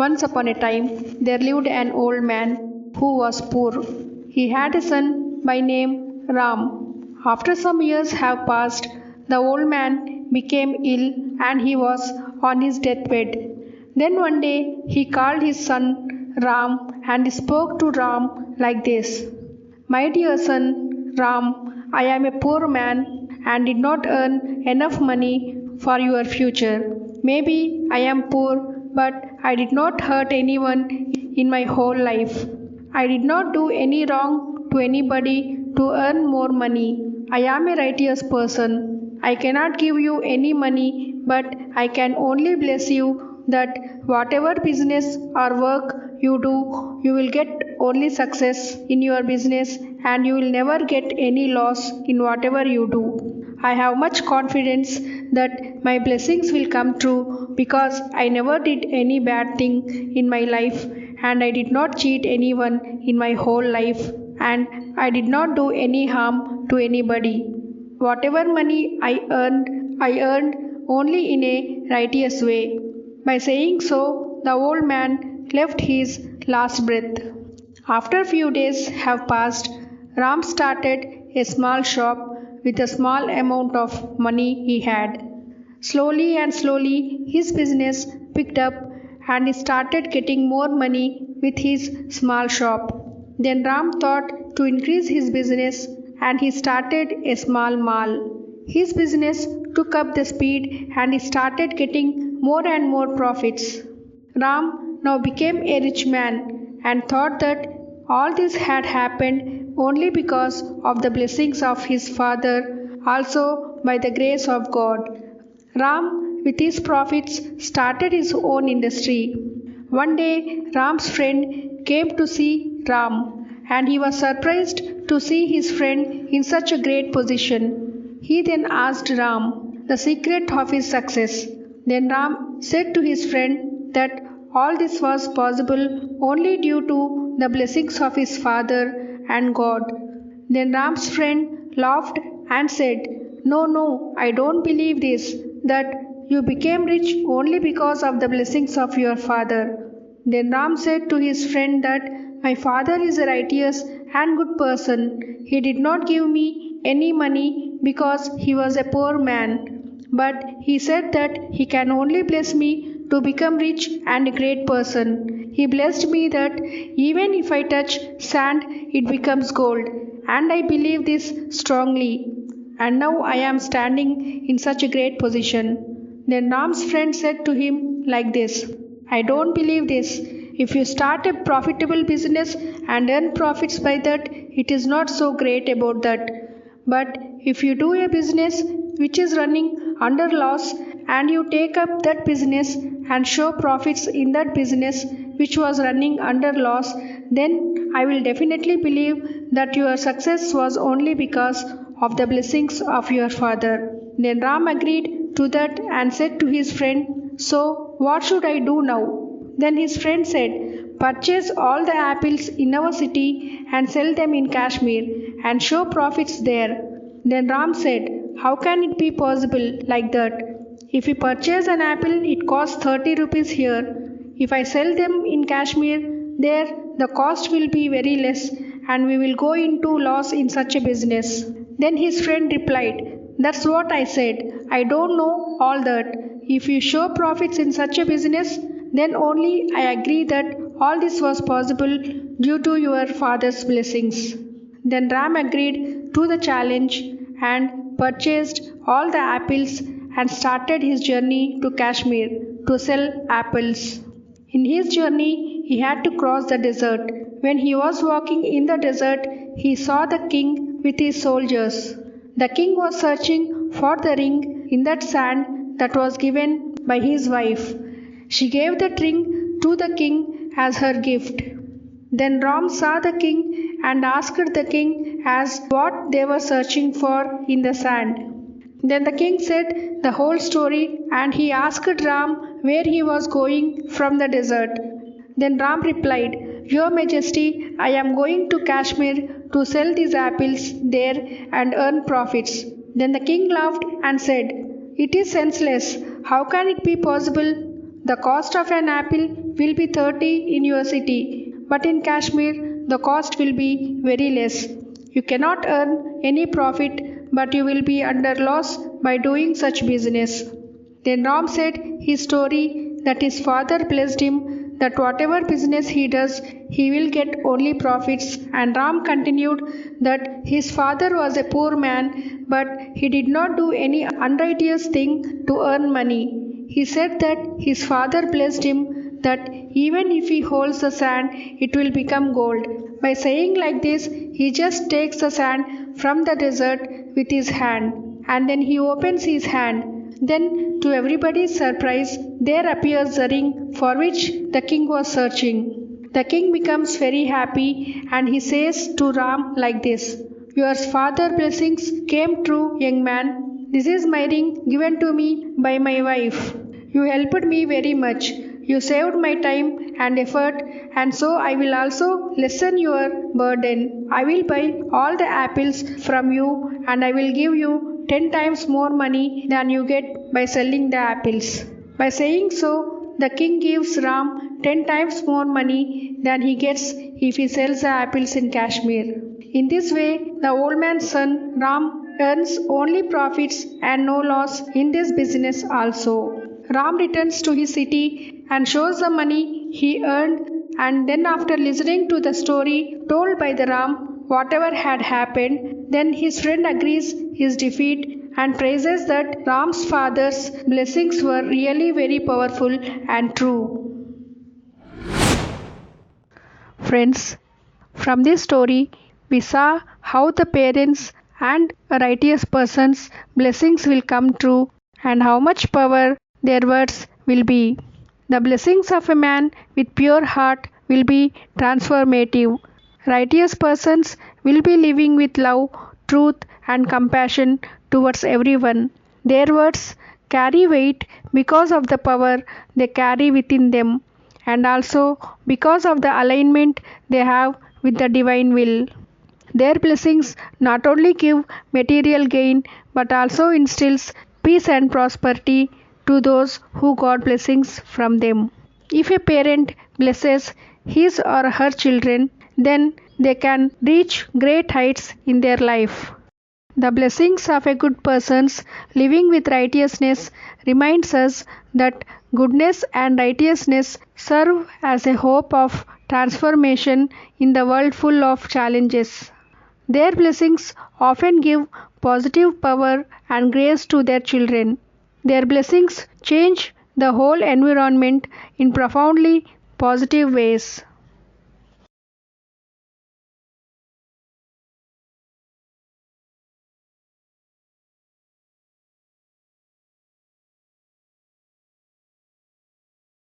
Once upon a time, there lived an old man who was poor. He had a son by name Ram. After some years have passed, the old man became ill and he was on his deathbed. Then one day he called his son Ram and spoke to Ram like this: My dear son Ram, I am a poor man and did not earn enough money for your future. Maybe I am poor, but I did not hurt anyone in my whole life. I did not do any wrong to anybody to earn more money. I am a righteous person. I cannot give you any money, but I can only bless you that whatever business or work you do, you will get only success in your business and you will never get any loss in whatever you do. I have much confidence that my blessings will come true because I never did any bad thing in my life and I did not cheat anyone in my whole life and I did not do any harm to anybody. Whatever money I earned only in a righteous way. By saying so, the old man left his last breath. After few days have passed, Ram started a small shop with a small amount of money he had. Slowly and slowly his business picked up and he started getting more money with his small shop. Then Ram thought to increase his business and he started a small mall. His business took up the speed and he started getting more and more profits. Ram now became a rich man and thought that all this had happened only because of the blessings of his father, also by the grace of God. Ram, with his profits, started his own industry. One day, Ram's friend came to see Ram, and he was surprised to see his friend in such a great position. He then asked Ram the secret of his success. Then Ram said to his friend that all this was possible only due to the blessings of his father and God. Then Ram's friend laughed and said, No, no, I don't believe this, that you became rich only because of the blessings of your father. Then Ram said to his friend that my father is a righteous and good person. He did not give me any money because he was a poor man, but he said that he can only bless me to become rich and a great person. He blessed me that even if I touch sand, it becomes gold, and I believe this strongly. And now I am standing in such a great position. Then Ram's friend said to him like this: I don't believe this. If you start a profitable business and earn profits by that, it is not so great about that. But if you do a business which is running under loss and you take up that business and show profits in that business which was running under loss, then I will definitely believe that your success was only because of the blessings of your father. Then Ram agreed to that and said to his friend, So, what should I do now? Then his friend said, Purchase all the apples in our city and sell them in Kashmir and show profits there. Then Ram said, How can it be possible like that? If we purchase an apple, it costs 30 rupees here. If I sell them in Kashmir, there the cost will be very less and we will go into loss in such a business. Then his friend replied, That's what I said. I don't know all that. If you show profits in such a business, then only I agree that all this was possible due to your father's blessings. Then Ram agreed to the challenge and purchased all the apples and started his journey to Kashmir to sell apples. In his journey, he had to cross the desert. When he was walking in the desert, he saw the king with his soldiers. The king was searching for the ring in that sand that was given by his wife. She gave that ring to the king as her gift. Then Ram saw the king and asked the king as what they were searching for in the sand. Then the king said the whole story and he asked Ram where he was going from the desert. Then Ram replied, Your Majesty, I am going to Kashmir to sell these apples there and earn profits. Then the king laughed and said, It is senseless. How can it be possible? The cost of an apple will be 30 in your city, but in Kashmir the cost will be very less. You cannot earn any profit, but you will be under loss by doing such business. Then Ram said his story that his father blessed him that whatever business he does, he will get only profits. And Ram continued that his father was a poor man, but he did not do any unrighteous thing to earn money. He said that his father blessed him that even if he holds the sand, it will become gold. By saying like this, he just takes the sand from the desert with his hand, and then he opens his hand. Then, to everybody's surprise, there appears the ring for which the king was searching. The king becomes very happy and he says to Ram like this: Your father's blessings came true, young man. This is my ring given to me by my wife. You helped me very much. You saved my time and effort, and so I will also lessen your burden. I will buy all the apples from you, and I will give you 10 times more money than you get by selling the apples. By saying so, the king gives Ram 10 times more money than he gets if he sells the apples in Kashmir. In this way, the old man's son Ram earns only profits and no loss in this business also. Ram returns to his city and shows the money he earned, and then after listening to the story told by the Ram, whatever had happened, then his friend agrees his defeat and praises that Ram's father's blessings were really very powerful and true. Friends, from this story, we saw how the parents and a righteous person's blessings will come true and how much power their words will be. The blessings of a man with pure heart will be transformative. Righteous persons will be living with love, truth, and compassion towards everyone. Their words carry weight because of the power they carry within them, and also because of the alignment they have with the divine will. Their blessings not only give material gain but also instills peace and prosperity to those who got blessings from them. If a parent blesses his or her children, then they can reach great heights in their life. The blessings of a good person's living with righteousness reminds us that goodness and righteousness serve as a hope of transformation in the world full of challenges. Their blessings often give positive power and grace to their children. Their blessings change the whole environment in profoundly positive ways.